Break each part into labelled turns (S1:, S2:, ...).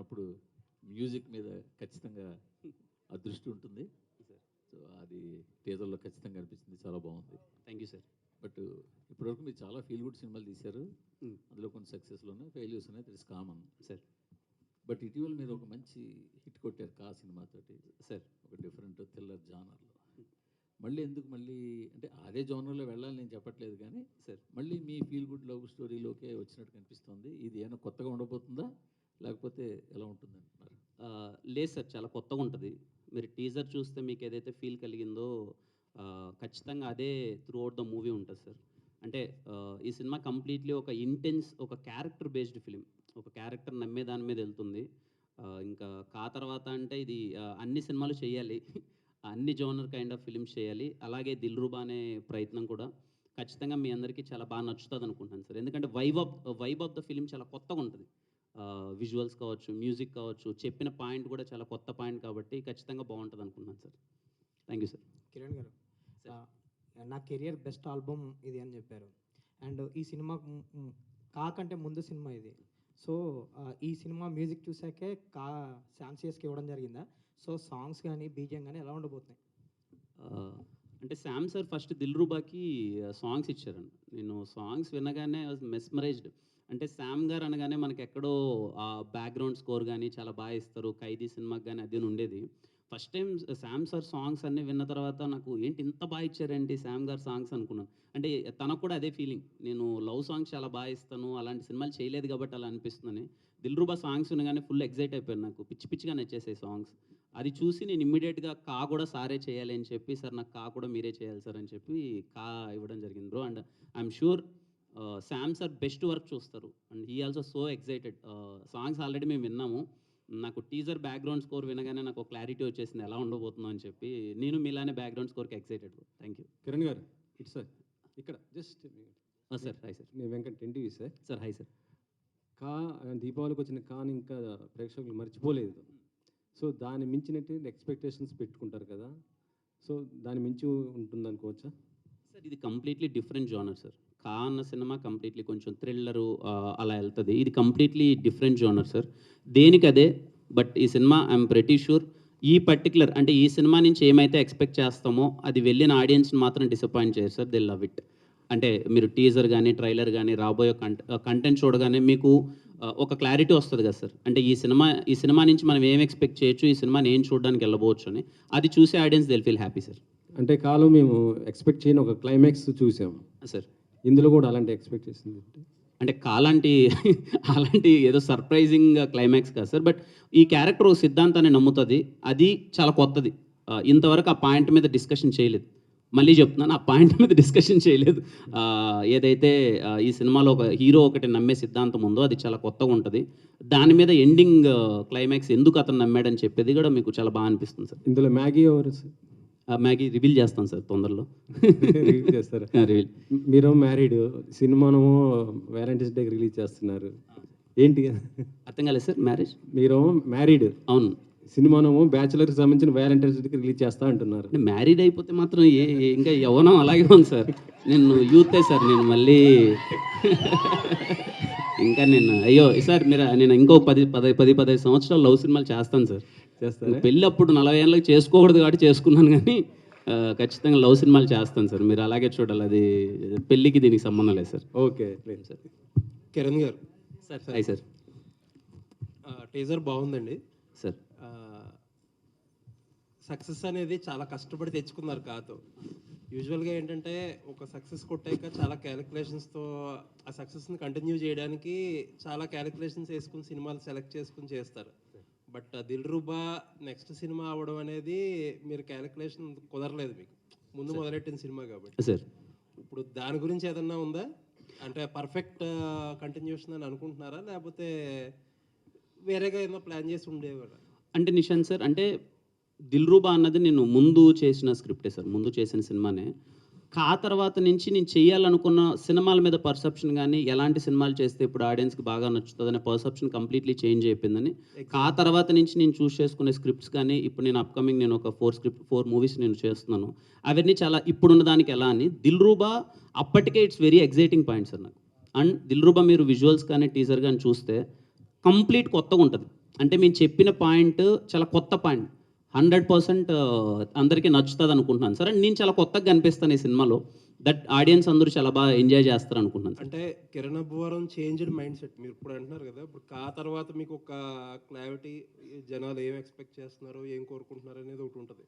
S1: అనుకున్నప్పుడు మ్యూజిక్ మీద ఖచ్చితంగా ఆ దృష్టి ఉంటుంది. సో అది టీజర్లో ఖచ్చితంగా అనిపిస్తుంది, చాలా బాగుంది.
S2: Thank you sir.
S1: బట్ ఇప్పటివరకు మీరు చాలా ఫీల్ గుడ్ సినిమాలు తీశారు, అందులో కొన్ని సక్సెస్లు ఉన్నాయి, ఫెయిల్యూర్స్ ఉన్నాయి, that is common
S2: sir.
S1: But ఇటీవల మీరు ఒక మంచి హిట్ కొట్టారు కా సినిమాతోటి
S2: సార్.
S1: ఒక డిఫరెంట్ థ్రిల్లర్ జానర్లో. మళ్ళీ ఎందుకు మళ్ళీ అంటే అదే జోనర్లో వెళ్ళాలని నేను చెప్పట్లేదు, కానీ
S2: సార్
S1: మళ్ళీ మీ ఫీల్ గుడ్ లవ్ స్టోరీలోకే వచ్చినట్టు కనిపిస్తుంది. ఇది ఏమైనా కొత్తగా ఉండబోతుందా లేకపోతే ఎలా ఉంటుంది అంటున్నారు?
S2: లేదు సార్, చాలా కొత్తగా ఉంటుంది. మీరు టీజర్ చూస్తే మీకు ఏదైతే ఫీల్ కలిగిందో ఖచ్చితంగా అదే త్రూ అవుట్ ద మూవీ ఉంటుంది సార్. అంటే ఈ సినిమా కంప్లీట్లీ ఒక ఇంటెన్స్, ఒక క్యారెక్టర్ బేస్డ్ ఫిలిం, ఒక క్యారెక్టర్ నమ్మే దాని మీద వెళ్తుంది. ఇంకా కా తర్వాత అంటే ఇది అన్ని సినిమాలు చేయాలి, అన్ని జోనర్ కైండ్ ఆఫ్ ఫిలిమ్స్ చేయాలి. అలాగే దిల్రూబా అనే ప్రయత్నం కూడా ఖచ్చితంగా మీ అందరికీ చాలా బాగా నచ్చుతుంది అనుకుంటున్నాను సార్. ఎందుకంటే వైబ్ ఆఫ్ ద ఫిలిం చాలా కొత్తగా ఉంటుంది. విజువల్స్ కావచ్చు, మ్యూజిక్ కావచ్చు, చెప్పిన పాయింట్ కూడా చాలా కొత్త పాయింట్ కాబట్టి ఖచ్చితంగా బాగుంటుంది అనుకుంటున్నాను sir. Thank you sir.
S3: Kiran గారు, నా కెరియర్ బెస్ట్ ఆల్బమ్ ఇది అని చెప్పారు. అండ్ ఈ సినిమా కాకంటే ముందు సినిమా ఇది. సో ఈ సినిమా మ్యూజిక్ చూసాకే శామ్సియస్కి ఇవ్వడం జరిగిందా? సో సాంగ్స్ కానీ బీజిఎం కానీ ఎలా ఉండబోతున్నాయి?
S2: అంటే శామ్ సార్ ఫస్ట్ దిల్రూబాకి సాంగ్స్ ఇచ్చారండి. నేను సాంగ్స్ వినగానే మెస్మరైజ్డ్. అంటే శామ్ గారు అనగానే మనకి ఎక్కడో బ్యాక్గ్రౌండ్ స్కోర్ కానీ చాలా బాగా ఇస్తారు, ఖైదీ సినిమాకి కానీ అది ఉండేది. First time Sam sir songs అన్నీ విన్న తర్వాత నాకు ఏంటి ఇంత బాగా ఇచ్చారేంటి శామ్ గారు సాంగ్స్ అనుకున్నాను. అంటే తనకు కూడా అదే ఫీలింగ్, నేను లవ్ సాంగ్స్ చాలా బాగా ఇస్తాను, అలాంటి సినిమాలు చేయలేదు కాబట్టి అలా అనిపిస్తుందని. దిల్రూబా సాంగ్స్ వినగానే ఫుల్ ఎగ్జైట్ అయిపోయాను, నాకు పిచ్చి పిచ్చిగా నచ్చేసాయి సాంగ్స్. అది చూసి నేను ఇమ్మీడియట్గా కా కూడా సారే చేయాలి అని చెప్పి, సార్ నాకు కా కూడా మీరే చేయాలి సార్ అని చెప్పి కా ఇవ్వడం జరిగింది bro. And I'm sure Sam sir best work చూస్తారు. And he also so excited. Songs already మేము విన్నాము. నాకు టీజర్ బ్యాక్గ్రౌండ్ స్కోర్ వినగానే నాకు క్లారిటీ వచ్చేసింది ఎలా ఉండబోతుందో అని చెప్పి. నేను మీలానే బ్యాక్గ్రౌండ్ స్కోర్కి excited. Thank you.
S4: Kiran garu, it's sir ఇక్కడ జస్ట్
S2: సార్. Hi sir.
S4: నేను Venkat NTV sir.
S2: Sir hi sir.
S4: కా దీపావళికి వచ్చిన కాని ఇంకా ప్రేక్షకులు మర్చిపోలేదు. సో దాన్ని మించినట్టు ఎక్స్పెక్టేషన్స్ పెట్టుకుంటారు కదా, సో దాన్ని మించి ఉంటుంది అనుకోవచ్చా
S2: సార్? ఇది కంప్లీట్లీ డిఫరెంట్ జోనర్ సార్. కా అన్న సినిమా కంప్లీట్లీ కొంచెం థ్రిల్లరు అలా వెళ్తుంది. ఇది కంప్లీట్లీ డిఫరెంట్ జోనర్ సార్, దేనికి అదే. బట్ ఈ సినిమా ఐఎమ్ ప్రెటీ షూర్ ఈ పర్టికులర్ అంటే ఈ సినిమా నుంచి ఏమైతే ఎక్స్పెక్ట్ చేస్తామో అది వెళ్ళిన ఆడియన్స్ని మాత్రం డిసప్పాయింట్ చేయరు సార్. They love it. అంటే మీరు టీజర్ కానీ ట్రైలర్ కానీ రాబోయే కంటెంట్ చూడగానే మీకు ఒక క్లారిటీ వస్తుంది కదా సార్. అంటే ఈ సినిమా నుంచి మనం ఏం ఎక్స్పెక్ట్ చేయొచ్చు, ఈ సినిమాని ఏం చూడడానికి వెళ్ళబోవచ్చు అని, అది చూసే audience they feel happy sir.
S4: అంటే కాలం మేము ఎక్స్పెక్ట్ చేయని ఒక క్లైమాక్స్ చూసాము
S2: సార్.
S4: ఇందులో కూడా అలాంటి ఎక్స్పెక్టేషన్
S2: అంటే అలాంటి ఏదో సర్ప్రైజింగ్ క్లైమాక్స్ కాదు సార్. బట్ ఈ క్యారెక్టర్ ఒక సిద్ధాంతాన్ని నమ్ముతుంది, అది చాలా కొత్తది. ఇంతవరకు ఆ పాయింట్ మీద డిస్కషన్ చేయలేదు. మళ్ళీ చెప్తున్నాను, ఆ పాయింట్ మీద డిస్కషన్ చేయలేదు. ఏదైతే ఈ సినిమాలో ఒక హీరో ఒకటి నమ్మే సిద్ధాంతం ఉందో అది చాలా కొత్తగా ఉంటుంది. దాని మీద ఎండింగ్ క్లైమాక్స్ ఎందుకు అతను నమ్మాడని చెప్పేది కూడా మీకు చాలా బాగా అనిపిస్తుంది సార్.
S4: ఇందులో మ్యాగీ ఎవరు సార్?
S2: మ్యాగీ రివీల్ చేస్తాను సార్ తొందరలో.
S4: రివీల్ చేస్తారు.
S2: రివీల్.
S4: మీరు మ్యారీడ్, సినిమాను వ్యాలంటైన్స్ డేకి రిలీజ్ చేస్తున్నారు, ఏంటి
S2: అర్థం కాలేదు సార్? మ్యారేజ్
S4: మీరు మ్యారీడ్,
S2: అవును,
S4: సినిమానేమో బ్యాచులర్కి సంబంధించిన వ్యాలంటైన్స్ డేకి రిలీజ్ చేస్తా అంటున్నారు.
S2: మ్యారీడ్ అయిపోతే మాత్రం ఇంకా యవ్వనం అలాగే ఉంది సార్. నేను యూతే సార్, నేను మళ్ళీ ఇంకా నేను అయ్యో సార్ నేను ఇంకో 10-15 సంవత్సరాలు లవ్ సినిమాలు చేస్తాను సార్.
S4: చేస్తాను.
S2: పెళ్ళి అప్పుడు 40 ఏళ్ళకి చేసుకోకూడదు కాబట్టి చేసుకున్నాను, కానీ ఖచ్చితంగా లవ్ సినిమాలు చేస్తాను సార్. మీరు అలాగే చూడాలి, అది పెళ్ళికి దీనికి సంబంధం లేదు sir.
S4: Okay
S2: sir.
S5: Kiran garu
S2: sir hi sir.
S5: Teaser బాగుందండి
S2: సార్.
S5: సక్సెస్ అనేది చాలా కష్టపడి తెచ్చుకున్నారు కాదు. యూజువల్గా ఏంటంటే ఒక సక్సెస్ కొట్టాక చాలా క్యాలిక్యులేషన్స్తో ఆ సక్సెస్ని కంటిన్యూ చేయడానికి చాలా క్యాలిక్యులేషన్స్ వేసుకుని సినిమాలు సెలెక్ట్ చేసుకుని చేస్తారు. బట్ దిల్రూబా నెక్స్ట్ సినిమా అవ్వడం అనేది మీరు క్యాలిక్యులేషన్ కుదరలేదు, మీకు ముందు మొదలెట్టిన సినిమా కాబట్టి
S2: సార్.
S5: ఇప్పుడు దాని గురించి ఏదన్నా ఉందా? అంటే పర్ఫెక్ట్ కంటిన్యూషన్ అని అనుకుంటున్నారా, లేకపోతే వేరేగా ఏదైనా ప్లాన్ చేసి ఉండేవారా?
S2: అంటే నిశాంత్ సార్, అంటే దిల్రూబా అన్నది నేను ముందు చేసిన స్క్రిప్టే సార్, ముందు చేసిన సినిమానే. కా తర్వాత నుంచి నేను చేయాలనుకున్న సినిమాల మీద పర్సెప్షన్ కానీ ఎలాంటి సినిమాలు చేస్తే ఇప్పుడు ఆడియన్స్కి బాగా నచ్చుతుంది అనే పర్సెప్షన్ కంప్లీట్లీ చేంజ్ అయిపోయిందని. కా తర్వాత నుంచి నేను చూస్ చేసుకునే స్క్రిప్ట్స్ కానీ ఇప్పుడు నేను అప్కమింగ్ నేను ఒక 4 మూవీస్ నేను చేస్తున్నాను, అవన్నీ చాలా ఇప్పుడున్న దానికి ఎలా అని. దిల్రూబా అప్పటికే it's very exciting point sir నాకు. అండ్ దిల్రూబా మీరు విజువల్స్ కానీ టీజర్ కానీ చూస్తే కంప్లీట్ కొత్తగా ఉంటుంది. అంటే మేము చెప్పిన పాయింట్ చాలా కొత్త పాయింట్, 100% అందరికీ నచ్చుతుంది అనుకుంటున్నాను సార్. అండ్ నేను చాలా కొత్తగా కనిపిస్తాను ఈ సినిమాలో, దట్ ఆడియన్స్ అందరూ చాలా బాగా ఎంజాయ్ చేస్తారు అనుకుంటున్నాను సార్.
S5: అంటే Kiran Abbavaram changed mind set మీరు ఇప్పుడు అంటున్నారు కదా, ఇప్పుడు తర్వాత మీకు ఒక క్లారిటీ, జనాలు ఏం ఎక్స్పెక్ట్ చేస్తున్నారు, ఏం కోరుకుంటున్నారు అనేది ఒకటి ఉంటుంది.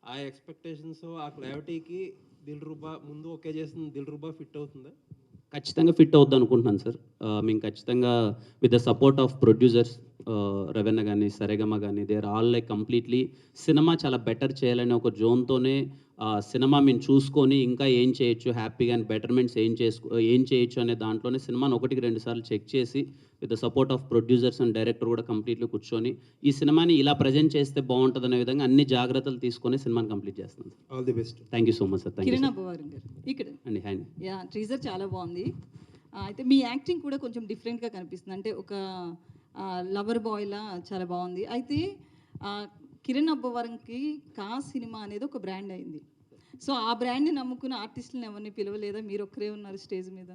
S5: ఆ ఎక్స్పెక్టేషన్స్, ఆ క్లారిటీకి దిల్రుబా ముందు ఓకే చేసిన దిల్రుబా ఫిట్ అవుతుందా?
S2: ఖచ్చితంగా ఫిట్ అవుద్ది అనుకుంటున్నాను సార్. మేము ఖచ్చితంగా with the support of producers రవెన్న కానీ సరేగమ కానీ, they are all like completely cinema చాలా బెటర్ చేయాలనే ఒక జోన్తోనే సినిమా మేము చూసుకొని ఇంకా ఏం చేయొచ్చు, హ్యాపీగా అండ్ బెటర్మెంట్స్ ఏం చేయొచ్చు అనే దాంట్లోనే సినిమాని 1-2 సార్లు చెక్ చేసి with the support of producers and director కూడా కంప్లీట్లీ కూర్చొని ఈ సినిమాని ఇలా ప్రజెంట్ చేస్తే బాగుంటుంది అనే విధంగా అన్ని జాగ్రత్తలు తీసుకొని సినిమాని కంప్లీట్ చేస్తాను sir.
S5: All the best.
S2: Thank you so much sir. Thank you
S6: Kiran Abbavaram గారు ఇక్కడ
S2: అండి. హ్యాండ్
S6: యా, టీజర్ చాలా బాగుంది. అయితే మీ యాక్టింగ్ కూడా కొంచెం డిఫరెంట్గా కనిపిస్తుంది, అంటే ఒక లవర్ బాయ్లా చాలా బాగుంది. అయితే కిరణ్ అబ్బవరంకి కా సినిమా అనేది ఒక బ్రాండ్ అయింది. సో ఆ బ్రాండ్ని నమ్ముకున్న ఆర్టిస్టులను ఎవరిని పిలవలేదా? మీరు ఒక్కరే ఉన్నారు స్టేజ్ మీద.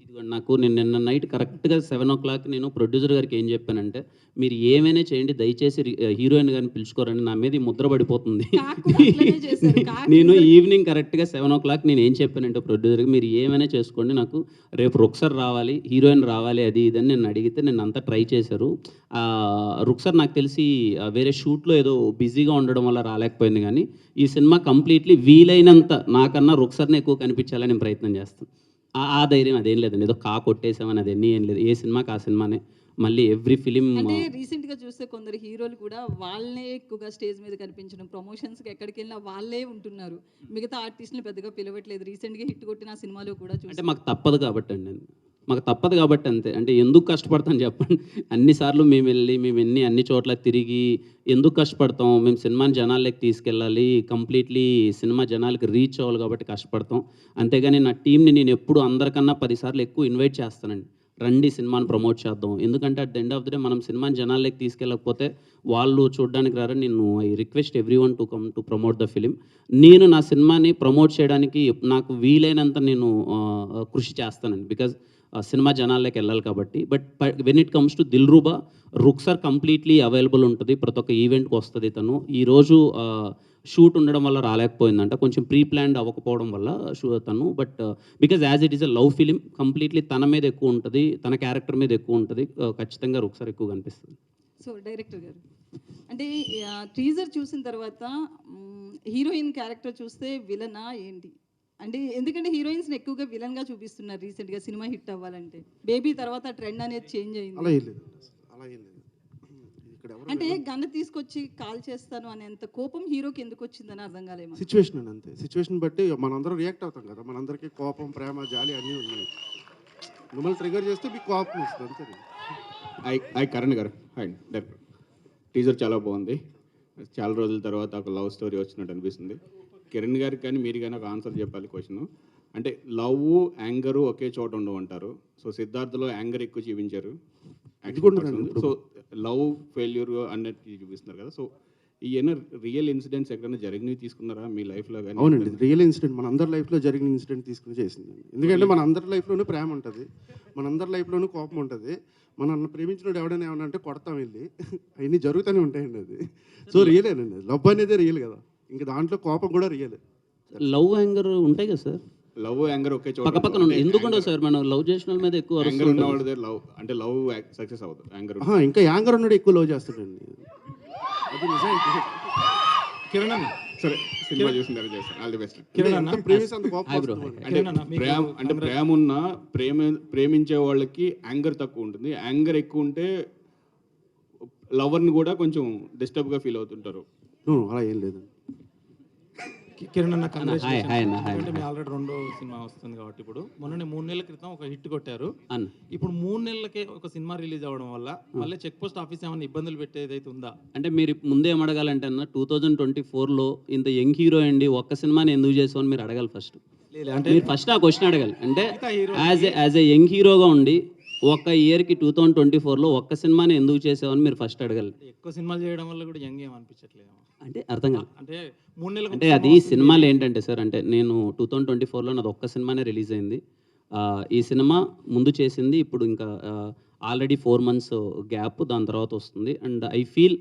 S2: ఇదిగోండి, నాకు నేను నిన్న నైట్ కరెక్ట్గా 7 o'clock నేను ప్రొడ్యూసర్ గారికి ఏం చెప్పానంటే, మీరు ఏమైనా చేయండి, దయచేసి హీరోయిన్ గారిని పిలుచుకోరండి, నా మీద ఈ ముద్ర పడిపోతుంది.
S6: కాకు అట్లనే చేశారు. కాకు
S2: నేను ఈవినింగ్ కరెక్ట్గా 7 o'clock నేను ఏం చెప్పానంటే ప్రొడ్యూసర్కి, మీరు ఏమైనా చేసుకోండి, నాకు రేపు రుక్సర్ రావాలి, హీరోయిన్ రావాలి, అది ఇదని నేను అడిగితే నేను అంతా ట్రై చేశారు. రుక్సర్ నాకు తెలిసి వేరే షూట్లో ఏదో బిజీగా ఉండడం వల్ల రాలేకపోయింది. కానీ ఈ సినిమా కంప్లీట్లీ వీలైనంత నాకన్నా రుక్సర్ని ఎక్కువ కనిపించాలని నేను ప్రయత్నం చేస్తాను. ఆ ధైర్యం అదేం లేదండి, ఏదో కొట్టేసామని అదేన్నీ ఏం లేదు. ఏ సినిమాకి ఆ సినిమానే, మళ్ళీ ఎవ్రీ ఫిలిం.
S6: అంటే రీసెంట్గా చూస్తే కొందరు హీరోలు కూడా వాళ్ళే ఎక్కువగా స్టేజ్ మీద కనిపించడం, ప్రమోషన్స్కి ఎక్కడికి వెళ్ళినా వాళ్ళే ఉంటున్నారు, మిగతా ఆర్టిస్టులు పెద్దగా పిలవట్లేదు. రీసెంట్గా హిట్ కొట్టిన సినిమాలో కూడా
S2: అంటే
S6: చూస్తే
S2: మాకు తప్పదు కాబట్టి అండి, మాకు తప్పదు కాబట్టి అంతే. అంటే ఎందుకు కష్టపడతాం చెప్పండి, అన్నిసార్లు మేము వెళ్ళి మేము అన్ని చోట్ల తిరిగి ఎందుకు కష్టపడతాం? మేము సినిమాని జనాలకి తీసుకెళ్ళాలి, కంప్లీట్లీ సినిమా జనాలకి రీచ్ అవ్వాలి కాబట్టి కష్టపడతాం. అంతేగాని నా టీంని నేను ఎప్పుడు అందరికన్నా 10 సార్లు ఎక్కువ ఇన్వైట్ చేస్తానండి, రండి సినిమాని ప్రమోట్ చేద్దాం. ఎందుకంటే at the end of the day మనం సినిమాని జనాలకి తీసుకెళ్ళకపోతే వాళ్ళు చూడడానికి రారు. నేను I request every one to come to promote the film. నేను నా సినిమాని ప్రమోట్ చేయడానికి నాకు వీలైనంత నేను కృషి చేస్తానండి, బికాజ్ సినిమా జనాల్లోకి వెళ్ళాలి కాబట్టి. But when it comes to Dilruba, Ruksar completely available ఉంటుంది, ప్రతి ఒక్క ఈవెంట్కి వస్తుంది. తను ఈరోజు షూట్ ఉండడం వల్ల రాలేకపోయిందంట, కొంచెం ప్రీ ప్లాన్డ్ అవ్వకపోవడం వల్ల తను. But because as it is a love film, completely తన మీద ఎక్కువ ఉంటుంది, తన క్యారెక్టర్ మీద ఎక్కువ ఉంటుంది. ఖచ్చితంగా రుక్సర్ ఎక్కువ కనిపిస్తుంది.
S6: సో డైరెక్టర్ గారు, అంటే టీజర్ చూసిన తర్వాత హీరోయిన్ క్యారెక్టర్ చూస్తే విలనా ఏంటి? అంటే ఎందుకంటే హీరోయిన్స్ని ఎక్కువగా విలన్గా చూపిస్తున్నారు రీసెంట్గా సినిమా హిట్ అవ్వాలంటే. బేబీ తర్వాత ట్రెండ్ అనేది చేంజ్ అయింది.
S7: అలా ఏం లేదు, అలా ఏం లేదు. ఇక్కడ
S6: అంటే గన్ను తీసుకొచ్చి కాల్ చేస్తాను అనేంత కోపం హీరోకి ఎందుకు వచ్చిందని అర్థం కాలేమో.
S7: సిచ్యువేషన్ అని అంతే, సిచ్యువేషన్ బట్టి మనందరం రియాక్ట్ అవుతాం కదా, మనందరికీ కోపం, ప్రేమ, జాలి అన్నీ ఉన్నాయి. మిమ్మల్ని ట్రిగర్ చేస్తే మీకు కోపం వస్తుంది అంతే.
S8: హాయ్ కరణ్ గారు. Hi director. టీజర్ చాలా బాగుంది, చాలా రోజుల తర్వాత ఒక లవ్ స్టోరీ వచ్చినట్టు అనిపిస్తుంది. కిరణ్ గారికి కానీ మీరు కానీ ఒక ఆన్సర్ చెప్పాలి క్వశ్చన్. అంటే లవ్, యాంగరు ఒకే చోట ఉండవు అంటారు. సో సిద్ధార్థలో యాంగర్ ఎక్కువ చూపించారు, సో లవ్ ఫెయిల్యూర్ అన్నట్టు చూపిస్తున్నారు కదా. సో ఈయన రియల్ ఇన్సిడెంట్స్ ఎక్కడైనా జరిగినవి తీసుకున్నారా మీ లైఫ్లో కానీ?
S7: అవునండి, రియల్ ఇన్సిడెంట్ మన అందరి లైఫ్లో జరిగిన ఇన్సిడెంట్ తీసుకుని చేసింది. ఎందుకంటే మన అందరి లైఫ్లోనూ ప్రేమ ఉంటుంది, మన అందరి లైఫ్లోనూ కోపం ఉంటుంది. మనల్ని ప్రేమించినోడు ఎవడైనా ఏమన్నా అంటే కొడతాం వెళ్ళి, అవన్నీ జరుగుతూనే ఉంటాయండి. అది సో రియలేనండి, లవ్ అనేది రియల్ కదా, ఇంకా దాంట్లో కోపం కూడా రియల్.
S2: లవ్ యాంగర్ ఉంటాయి కదా సార్,
S8: లవ్ యాంగర్ ఒకే చోట
S2: పక్కన ఉండవు. ఎందుకుండవు సార్? మనం లవ్ చేసిన వాళ్ళ మీద ఎక్కువ
S8: యాంగర్ ఉన్న వాళ్ళ దగ్గర లవ్ అంటే లవ్ సక్సెస్ అవ్వదు. యాంగర్
S7: ఇంకా యాంగర్ ఉన్నాడు ఎక్కువ లవ్ చేస్తాడండి, అది నిజం.
S9: కిరణ్ అన్న,
S8: సరే సినిమా చూసిన తర్వాత చేస్తాను. All the best.
S9: కిరణ్ అన్న,
S7: ప్రేమిస్తే అంత కోపం
S2: bro.
S7: వస్తుంది.
S8: అంటే ప్రేమ ఉన్న ప్రేమించే వాళ్ళకి యాంగర్ తక్కువ ఉంటుంది, యాంగర్ ఎక్కువ ఉంటే లవర్ని కూడా కొంచెం డిస్టర్బ్గా ఫీల్ అవుతుంటారు.
S7: అలా ఏం లేదు.
S9: కిరణ్ అన్న,
S2: హాయ్ అన్న.
S9: ఎందుకంటే మీ ఆల్రెడీ 2వ సినిమా వస్తుంది కాబట్టి, ఇప్పుడు మొన్ననే 3 నెలల క్రితం ఒక హిట్ కొట్టారు
S2: అన్న.
S9: ఇప్పుడు 3 నెలలకే ఒక సినిమా రిలీజ్ అవ్వడం వల్ల మళ్ళీ చెక్ పోస్ట్ ఆఫీస్ ఏమైనా ఇబ్బందులు పెట్టేదైతే ఉందా?
S2: అంటే మీరు ముందే ఏం అడగాలంటే అన్న, 2024లో ఇంత యంగ్ హీరో అండి, ఒక్క సినిమాని ఎందుకు చేసామని మీరు అడగాలి ఫస్ట్.
S9: అంటే
S2: మీరు ఫస్ట్ ఆ క్వశ్చన్ అడగాలి. అంటే యాజ్ ఏ యంగ్ హీరోగా ఉండి ఒక్క ఇయర్కి 2024లో ఒక్క సినిమాని ఎందుకు చేసావని మీరు ఫస్ట్ అడగాలి.
S9: ఎక్కువ సినిమాలు చేయడం వల్ల కూడా యంగ్ ఏమనిపించట్లేదు
S2: అంటే అర్థం కాదు.
S9: అంటే 3 నెలలకు
S2: అంటే అది సినిమాలు ఏంటంటే సార్, అంటే నేను 2024లో నాది ఒక్క సినిమానే రిలీజ్ అయింది. ఈ సినిమా ముందు చేసింది ఇప్పుడు ఇంకా ఆల్రెడీ 4 months గ్యాప్, దాని తర్వాత వస్తుంది. అండ్ ఐ ఫీల్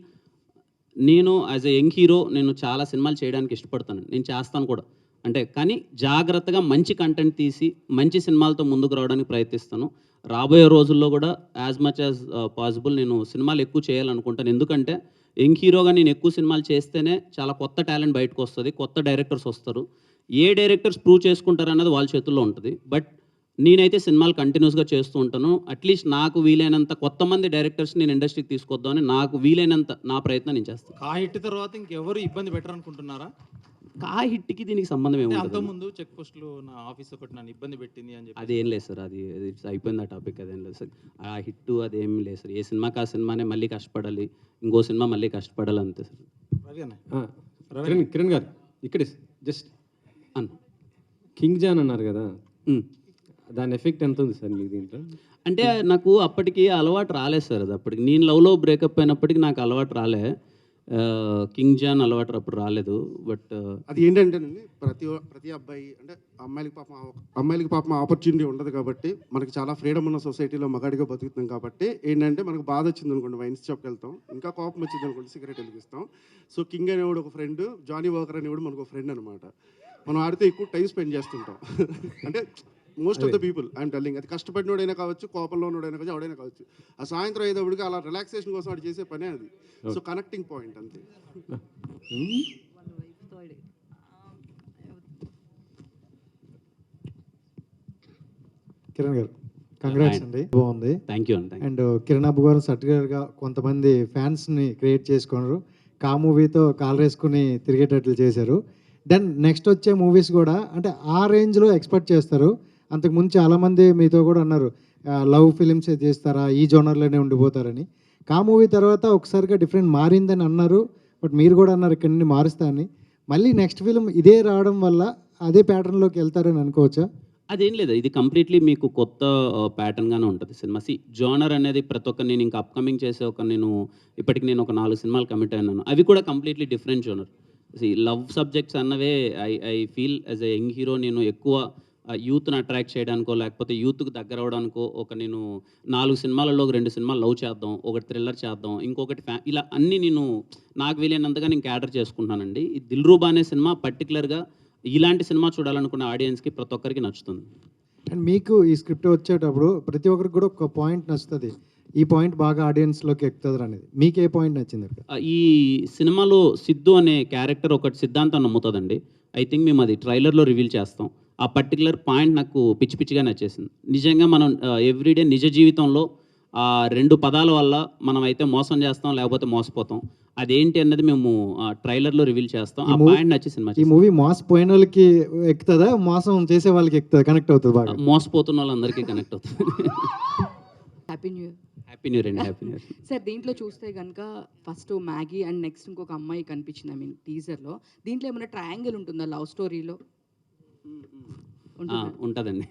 S2: నేను యాజ్ ఎ యంగ్ హీరో నేను చాలా సినిమాలు చేయడానికి ఇష్టపడతాను, నేను చేస్తాను కూడా. అంటే కానీ జాగ్రత్తగా మంచి కంటెంట్ తీసి మంచి సినిమాలతో ముందుకు రావడానికి ప్రయత్నిస్తాను. రాబోయే రోజుల్లో కూడా యాజ్ మచ్ యాజ్ పాసిబుల్ నేను సినిమాలు ఎక్కువ చేయాలనుకుంటాను. ఎందుకంటే యంగ్ హీరోగా నేను ఎక్కువ సినిమాలు చేస్తేనే చాలా కొత్త టాలెంట్ బయటకు వస్తుంది, కొత్త డైరెక్టర్స్ వస్తారు. ఏ డైరెక్టర్స్ ప్రూవ్ చేసుకుంటారు అన్నది వాళ్ళ చేతుల్లో ఉంటుంది. బట్ నేనైతే సినిమాలు కంటిన్యూస్గా చేస్తూ ఉంటాను. అట్లీస్ట్ నాకు వీలైనంత కొత్త మంది డైరెక్టర్స్ నేను ఇండస్ట్రీకి తీసుకొద్దామని నాకు వీలైనంత నా ప్రయత్నం నేను చేస్తాను.
S9: కా హిట్ తర్వాత ఇంకెవరు ఇబ్బంది పెట్టరు అనుకుంటున్నారా?
S2: కా హిట్కి దీనికి సంబంధం
S9: అంటే
S2: ఏముంటుంది?
S9: అంతకుముందు చెక్ పోస్టులు నా ఆఫీస్ ఒకటి నన్ను ఇబ్బంది పెట్టింది అని చెప్పి.
S2: అదేం లేదు సార్, అది అయిపోయింది ఆ టాపిక్. అదేం లేదు సార్, ఆ హిట్ అదేం లేదు సార్. ఏ సినిమాకి ఆ సినిమానే మళ్ళీ కష్టపడాలి, ఇంకో సినిమా మళ్ళీ కష్టపడాలి అంతే సార్.
S9: రవి అన్న,
S4: కిరణ్ గారు ఇక్కడే జస్ట్
S2: అన్న
S4: కింగ్ జాన్ అన్నారు కదా, దాని ఎఫెక్ట్ ఎంత ఉంది సార్ మీకు దీంట్లో?
S2: అంటే నాకు అప్పటికి అలవాటు రాలేదు సార్. అది అప్పటికి నేను లవ్లో బ్రేకప్ అయినప్పటికీ నాకు అలవాటు రాలే. కింగ్ జాన్ అలవాటు అప్పుడు రాలేదు. బట్
S7: అది ఏంటంటేనండి, ప్రతి అబ్బాయి అంటే అమ్మాయిలకి పాపం ఆపర్చునిటీ ఉండదు కాబట్టి, మనకి చాలా ఫ్రీడమ్ ఉన్న సొసైటీలో మగాడిగా బతుకుతున్నాం కాబట్టి ఏంటంటే మనకు బాధ వచ్చింది అనుకోండి వైన్స్ షాప్కి వెళ్తాం, ఇంకా కోపం వచ్చింది అనుకోండి సిగరెట్ వెలిగిస్తాం. సో కింగ్ అనేవాడు ఒక ఫ్రెండ్, జానీ వాకర్ అనేవాడు మనకు ఒక ఫ్రెండ్ అనమాట. మనం ఆడితే ఎక్కువ టైం స్పెండ్ చేస్తుంటాం. అంటే most of the people I'm telling, అది కష్టపడినోడైనా కావచ్చు, కోపంలో ఉన్నోడైనా కావచ్చు, ఎవడైనా కావచ్చు, ఆ సాయంత్రం అయ్యేటప్పటికి అలా రిలాక్సేషన్ కోసం వాడు చేసే పనే అది. సో కనెక్టింగ్ పాయింట్ అంతే.
S10: కిరణ్ గారు కంగ్రాట్స్ అండి, బాగుంది.
S2: థ్యాంక్ యూ అండి.
S10: అండ్ కిరణ్ అబ్బు గారు సర్టిఫికేట్గా కొంతమంది ఫ్యాన్స్ని క్రియేట్ చేసుకున్నారు, కా మూవీతో కాల్ వేసుకుని తిరిగేటట్లు చేశారు. దెన్ నెక్స్ట్ వచ్చే మూవీస్ కూడా అంటే ఆ రేంజ్లో ఎక్స్పెక్ట్ చేస్తారు. అంతకుముందు చాలామంది మీతో కూడా అన్నారు లవ్ ఫిలిమ్స్ చేస్తారా, ఈ జోనర్లోనే ఉండిపోతారని. కా మూవీ తర్వాత ఒకసారిగా డిఫరెంట్ మారిందని అన్నారు, బట్ మీరు కూడా అన్నారు ఇక్కడ నుండి మారుస్తా అని. మళ్ళీ నెక్స్ట్ ఫిలిం ఇదే రావడం వల్ల అదే ప్యాటర్న్లోకి వెళ్తారని అనుకోవచ్చా?
S2: అదేం లేదు, ఇది కంప్లీట్లీ మీకు కొత్త ప్యాటర్న్గానే ఉంటుంది సినిమా. జోనర్ అనేది ప్రతి ఒక్క నేను ఇంకా అప్కమింగ్ చేసే ఇప్పటికి నేను ఒక 4 సినిమాలు కమిట్ అయినాను, అవి కూడా completely different genre. Love subjects అన్నవే I feel as a young hero నేను ఎక్కువ యూత్ని అట్రాక్ట్ చేయడానికో లేకపోతే యూత్కి దగ్గర అవడానికో నేను 4 సినిమాలలో 2 సినిమాలు లవ్ చేద్దాం, ఒకటి థ్రిల్లర్ చేద్దాం, ఇంకొకటి ఇలా అన్నీ నేను నాకు వీలైనంతగా నేను క్యాటర్ చేసుకుంటానండి. ఈ దిల్రూబా అనే సినిమా పర్టికులర్గా ఇలాంటి సినిమా చూడాలనుకున్న ఆడియన్స్కి ప్రతి ఒక్కరికి నచ్చుతుంది.
S10: అండ్ మీకు ఈ స్క్రిప్ట్ వచ్చేటప్పుడు ప్రతి ఒక్కరికి కూడా ఒక పాయింట్ నచ్చుతుంది, ఈ పాయింట్ బాగా ఆడియన్స్లోకి ఎక్కుతుంది అనేది. మీకు ఏ పాయింట్ నచ్చింది?
S2: ఈ సినిమాలో సిద్ధు అనే క్యారెక్టర్ ఒకటి సిద్ధాంతం నమ్ముతుందండి. ఐ థింక్ మేము అది ట్రైలర్లో రివీల్ చేస్తాం. ఆ పర్టికులర్ పాయింట్ నాకు పిచ్చి పిచ్చిగా నచ్చేసింది. నిజంగా మనం ఎవ్రీడే నిజ జీవితంలో ఆ 2 పదాల వల్ల మనం అయితే మోసం చేస్తాం లేకపోతే మోసపోతాం. అదేంటి అన్నది మేము ట్రైలర్లో రివీల్ చేస్తాం. ఆ పాయింట్ నచ్చి సినిమా.
S10: ఈ మూవీ మోసపోయిన వాళ్ళకి ఎక్కుతుందా, మోసం చేసే వాళ్ళకి ఎక్కుతుందా, కనెక్ట్ అవుతుంది బాగా?
S2: మోసపోతున్న వాళ్ళందరికీ కనెక్ట్ అవుతుంది.
S6: Happy new year.
S2: Happy new year అండి, హ్యాపీ న్యూ ఇయర్.
S6: సార్ దీంట్లో చూస్తే కనుక ఫస్ట్ మ్యాగీ అండ్ నెక్స్ట్ ఇంకొక అమ్మాయి కనిపించింది. ఐ మీన్ టీజర్లో. దీంట్లో ఏమైనా ట్రయాంగిల్ ఉంటుందా లవ్ స్టోరీలో?
S2: ఉంటుందండి.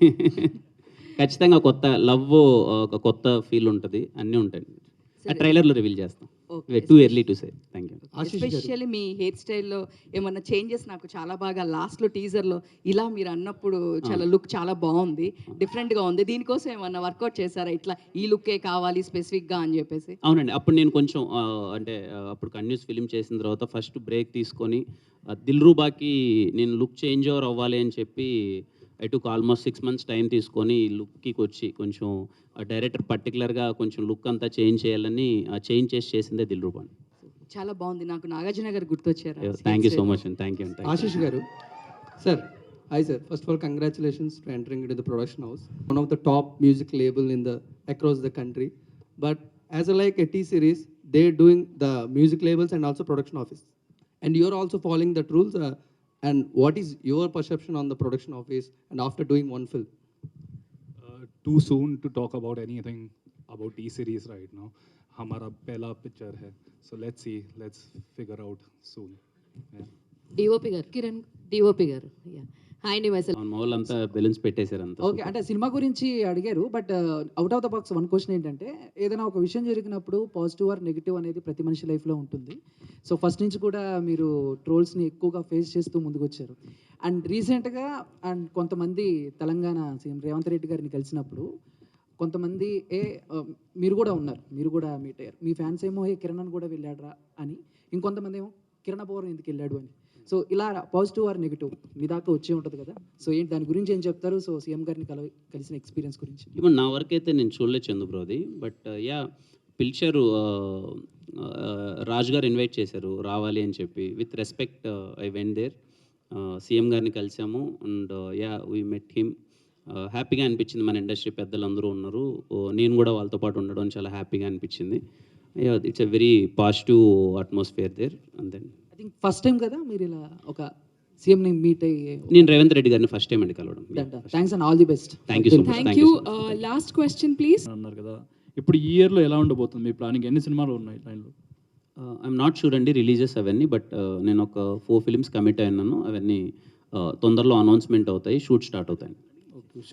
S2: ఖచ్చితంగా కొత్త లవ్, ఒక కొత్త ఫీల్ ఉంటుంది, అన్నీ ఉంటాయి. ఆ ట్రైలర్లో రివీల్ చేస్తాం. Too early to say. Thank you.
S6: Especially me hair స్టైల్లో ఏమన్నా చేంజెస్ నాకు చాలా బాగా లాస్ట్లో టీజర్లో ఇలా మీరు అన్నప్పుడు చాలా లుక్ చాలా బాగుంది, డిఫరెంట్గా ఉంది. దీనికోసం ఏమన్నా వర్కౌట్ చేశారా, ఇట్లా ఈ లుక్కే కావాలి స్పెసిఫిక్గా అని చెప్పేసి?
S2: అవునండి, అప్పుడు నేను కొంచెం అంటే అప్పుడు కంటిన్యూస్ ఫిలిం చేసిన తర్వాత ఫస్ట్ బ్రేక్ తీసుకొని దిల్రూబాకి నేను లుక్ చేంజ్ ఓవర్ అవ్వాలి అని చెప్పి I took almost 6 months time తీసుకొని లుక్కి వచ్చి కొంచెం డైరెక్టర్ పర్టికులర్గా కొంచెం లుక్ అంతా చేంజ్ చేయాలని చేంజ్ చేసిందే దిల్రూబా.
S6: చాలా బాగుంది, నాకు నాగార్జున గారు గుర్తొచ్చారు.
S2: థ్యాంక్ యూ సో మచ్ అండి, థ్యాంక్ యూ అండి.
S11: ఆశీష్ గారు, sir hi sir. First of all congratulations to entering in the production house, one of the top music label in the across the country. But as like a T series, they doing the music labels and also production office, and you're also following that rules. And what is your perception on the production office and after doing one film?
S12: Too soon to talk about anything about T-series right now. हमारा पहला picture है, so let's figure out soon. Yeah.
S13: DOP గారు, Kiran DOP గారు. Hi అండి, మైసెల్.
S2: మా వాళ్ళంతా balloons పెట్టేశారు అంతా.
S14: ఓకే, అంటే సినిమా గురించి అడిగారు, but out of the box one question ఏంటంటే, ఏదైనా ఒక విషయం జరిగినప్పుడు పాజిటివ్ ఆర్ నెగిటివ్ అనేది ప్రతి మనిషి లైఫ్లో ఉంటుంది. సో ఫస్ట్ నుంచి కూడా మీరు ట్రోల్స్ని ఎక్కువగా ఫేస్ చేస్తూ ముందుకు వచ్చారు. అండ్ రీసెంట్గా కొంతమంది తెలంగాణ సీఎం రేవంత్ రెడ్డి గారిని కలిసినప్పుడు కొంతమంది మీరు కూడా ఉన్నారు, మీరు కూడా మీట్ అయ్యారు. మీ ఫ్యాన్స్ ఏమో కిరణ్ అని కూడా వెళ్ళాడరా అని, ఇంకొంతమంది ఏమో కిరణ్ అబ్బవరం ఎందుకు వెళ్ళాడు అని. సో ఇలా పాజిటివ్ ఆర్ నెగిటివ్ మీ దాకా వచ్చే ఉంటుంది కదా. సో ఏంటి దాని గురించి ఏం చెప్తారు? సో సీఎం గారిని కలిసిన ఎక్స్పీరియన్స్ గురించి.
S2: ఇప్పుడు నా వరకు అయితే నేను చూడలేదు చందు బ్రోది, బట్ యా పిలిచారు, రాజు గారు ఇన్వైట్ చేశారు రావాలి అని చెప్పి. With respect I went there. CM గారిని కలిసాము and yeah we met him. హ్యాపీగా అనిపించింది, మన ఇండస్ట్రీ పెద్దలు అందరూ ఉన్నారు, నేను కూడా వాళ్ళతో పాటు ఉండడం చాలా హ్యాపీగా అనిపించింది. It's a very positive atmosphere there. And then
S14: I think first time కదా మీరు ఇలా ఒక సీఎంని మీట్ అయ్యి.
S2: నేను రేవంత్ రెడ్డి గారిని ఫస్ట్ టైం అండి కలవడం.
S14: Thanks and all the best.
S2: Thank you so much.
S15: Thank you. Last question please.
S9: అన్నారు కదా, ఇప్పుడు ఈ ఇయర్లో ఎలా ఉండబోతుంది మీ ప్లానింగ్? ఎన్ని సినిమాలు ఉన్నాయి లైన్లో?
S2: ఐఎమ్ నాట్ షూర్ అండి రిలీజెస్ అవన్నీ, బట్ నేను ఒక 4 ఫిలిమ్స్ కమిట్ అయినాను. అవన్నీ తొందరలో అనౌన్స్మెంట్ అవుతాయి, షూట్ స్టార్ట్ అవుతాయి.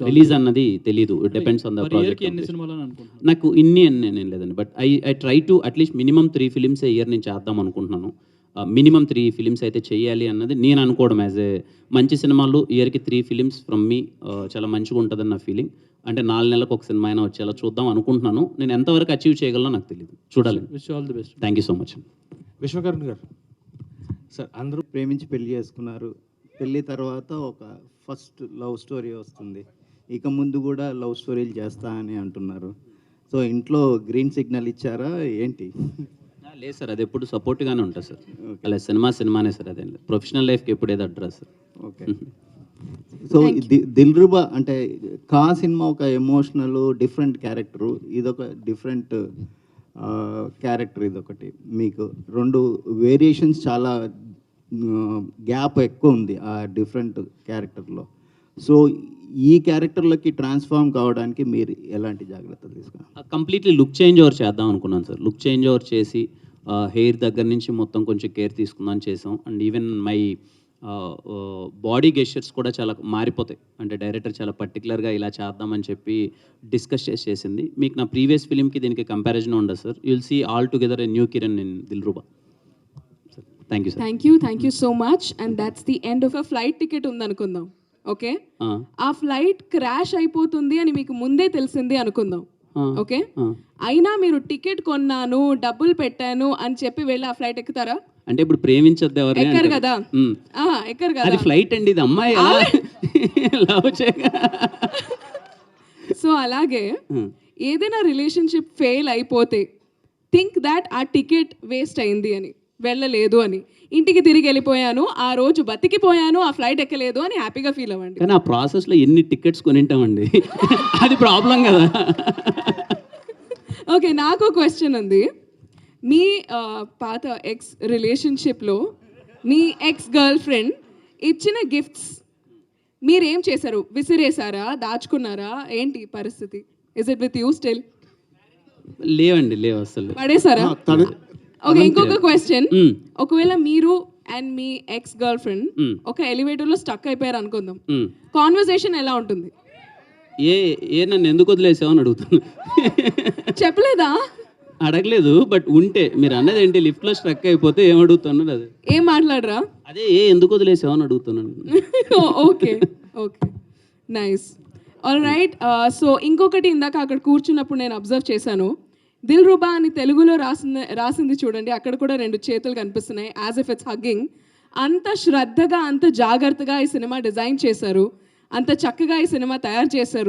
S2: రిలీజ్ అన్నది తెలీదు, it depends on the project.
S9: ఎన్ని సినిమాలు అనుకుంటున్నాను?
S2: నాకు ఇన్ని నేను లేదండి, but I try to at least minimum 3 films year నేను చేద్దాం అనుకుంటున్నాను. మినిమం 3 ఫిలిమ్స్ అయితే చేయాలి అన్నది నేను అనుకోవడం. యాజ్ ఏ మంచి సినిమాలు ఇయర్కి 3 ఫిలిమ్స్ ఫ్రమ్ మీ చాలా మంచిగా ఉంటుందని నా ఫీలింగ్. అంటే 4 నెలలకు ఒక సినిమా అయినా వచ్చేలా చూద్దాం అనుకుంటున్నాను. నేను ఎంతవరకు అచీవ్ చేయగలనో నాకు తెలియదు, చూడాలి.
S9: Wish all the best.
S2: Thank you so much.
S16: Vishwakaran garu, sir అందరూ ప్రేమించి పెళ్లి చేసుకున్నారు. పెళ్ళి తర్వాత ఒక ఫస్ట్ లవ్ స్టోరీ వస్తుంది. ఇక ముందు కూడా లవ్ స్టోరీలు చేస్తా అని అంటున్నారు. సో ఇంట్లో గ్రీన్ సిగ్నల్ ఇచ్చారా ఏంటి?
S2: లేదు సార్, అది ఎప్పుడు సపోర్ట్గానే ఉంటుంది సార్. అలా సినిమానే సార్, అదే ప్రొఫెషనల్ లైఫ్కి ఎప్పుడు ఏదో address sir.
S16: Okay. So Dilruba అంటే కా సినిమా ఒక ఎమోషనల్ డిఫరెంట్ క్యారెక్టరు, ఇదొక డిఫరెంట్ క్యారెక్టర్. ఇదొకటి మీకు 2 వేరియేషన్స్, చాలా గ్యాప్ ఎక్కువ ఉంది ఆ డిఫరెంట్ క్యారెక్టర్లో. సో ఈ క్యారెక్టర్లకి ట్రాన్స్ఫార్మ్ కావడానికి మీరు ఎలాంటి జాగ్రత్తలు తీసుకున్నారు?
S2: కంప్లీట్లీ లుక్ చేంజ్ ఓవర్ చేద్దాం అనుకున్నాను సార్. లుక్ చేంజ్ ఓవర్ చేసి హెయిర్ దగ్గర నుంచి మొత్తం కొంచెం కేర్ తీసుకుందాం చేసాం. And even my body gestures కూడా చాలా మారిపోతాయి. అంటే డైరెక్టర్ చాలా పర్టికులర్గా ఇలా చేద్దామని చెప్పి డిస్కస్ చేసింది. మీకు నా ప్రీవియస్ ఫిలింకి దీనికి కంపారిజన్ ఉండదు sir. You will see all together a new Kiran in Dilruba. Thank you sir.
S15: Thank you so much. And that's the end of a flight ticket ఉందనుకుందాం. ఓకే, ఆ ఫ్లైట్ క్రాష్ అయిపోతుంది అని మీకు ముందే తెలిసింది అనుకుందాం. ఓకే, అయినా మీరు టికెట్ కొన్నాను, డబ్బులు పెట్టాను అని చెప్పి వెళ్ళి ఆ ఫ్లైట్ ఎక్కుతారా?
S2: అంటే ఇప్పుడు ప్రేమించద్దు ఎవరు
S15: ఎక్కరు కదా, ఎక్కరు కదా.
S2: అది ఫ్లైట్ అండి, ఇది అమ్మాయి లవ్ చేయగా.
S15: సో అలాగే ఏదైనా రిలేషన్షిప్ ఫెయిల్ అయిపోతే థింక్ దాట్ ఆ టికెట్ వేస్ట్ అయింది అని, వెళ్ళలేదు అని, ఇంటికి తిరిగి వెళ్ళిపోయాను, ఆ రోజు బతికిపోయాను, ఆ ఫ్లైట్ ఎక్కలేదు అని హ్యాపీగా ఫీల్ అవ్వండి.
S2: కానీ ఆ ప్రాసెస్లో ఎన్ని టికెట్స్ కొనింటామండి, అది ప్రాబ్లం కదా.
S15: ఓకే, నాకు క్వశ్చన్ ఉంది. మీ పాత ఎక్స్ రిలేషన్షిప్లో మీ ఎక్స్ గర్ల్ ఫ్రెండ్ ఇచ్చిన గిఫ్ట్స్ మీరేం చేశారు? విసిరేసారా, దాచుకున్నారా, ఏంటి పరిస్థితి? Is it with you still?
S2: లేవండి, లేవు అసలు.
S15: పడేసారా? ఓకే, ఇంకొక క్వశ్చన్. ఒకవేళ మీరు and me ex girl friend ఒక ఎలివేటర్ లో స్టక్ అయిపోయారు అనుకుందాం, కాన్వర్సేషన్ ఎలా ఉంటుంది?
S2: ఏ నన్ను ఎందుకు వదిలేసావు అని అడుగుతాను.
S15: చెప్పలేదా?
S2: అడగలేదు, బట్ ఉంటే మీరు అన్నది ఏంటి, లిఫ్ట్ లో స్ట్రక్ అయిపోతే ఏం అడుగుతాను? అదే
S15: ఏం మాట్లాడరా?
S2: అదే ఎందుకు వదిలేసావు అని అడుగుతున్నాను.
S15: Okay okay, nice, all right. So ఇంకొకటి, ఇందాక అక్కడ కూర్చున్నప్పుడు నేను అబ్జర్వ్ చేశాను, దిల్రుబా అని తెలుగులో రాసింది చూడండి, అక్కడ కూడా 2 చేతులు కనిపిస్తున్నాయి, యాజ్ ఇఫ్ ఇట్స్ హగ్గింగ్. అంత శ్రద్ధగా, అంత జాగ్రత్తగా ఈ సినిమా డిజైన్ చేశారు, అంత చక్కగా ఈ సినిమా తయారు చేశారు.